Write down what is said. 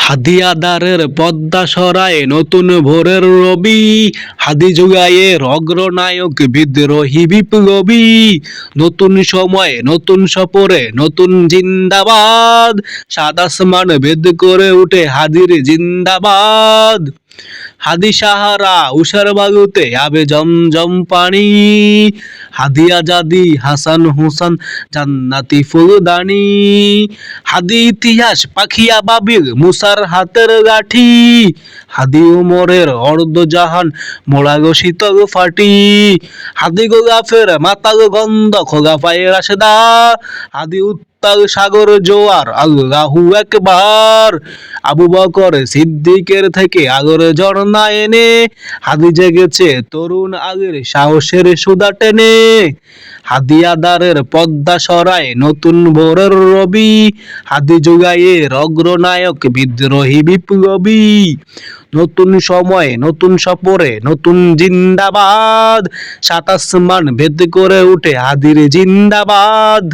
হাদিয়াদারের পদ্মা সরায় নতুন ভোরের রবি, হাদি যুগায়ের অগ্রনায়ক বিদ্রোহী বিপ্লবী। নতুন সময়ে নতুন সপরে নতুন জিন্দাবাদ, সাত আসমান ভেদ করে উঠে হাদির জিন্দাবাদ। হাদি সাহারা উষার বাগুতে আবে জমজম পানি, হাদি আজাদি হাসান হুসান জান্নাতি ফুলদানি। হাদি ইতিহাস পাখিয়া বাবির মুসার হাতের গাঠি, হাদি উমরের অর্ধজাহান মোড়াগো শীতল ফাটি। হাদি গোলাফের মাতাল গন্ধ খোগা পায়ে রাশেদা, হাদি উত্তাল সাগর জোয়ার আল্লাহু একবার। আবু বকর সিদ্দিকের থেকে আগর ঝর্ণা এনে, হাদি জেগেছে তরুণ আগের সাহসের সুদা টেনে। হাদিয়াদারের পদ্মা সরায় নতুন ভোরের রবি, হাদি যুগায়ের অগ্রনায়ক বিদ্রোহী বিপ্লবী। নতুন সময়ে নতুন সপরে নতুন জিন্দাবাদ, সাত আসমান ভেদ করে উঠে হাদির জিন্দাবাদ।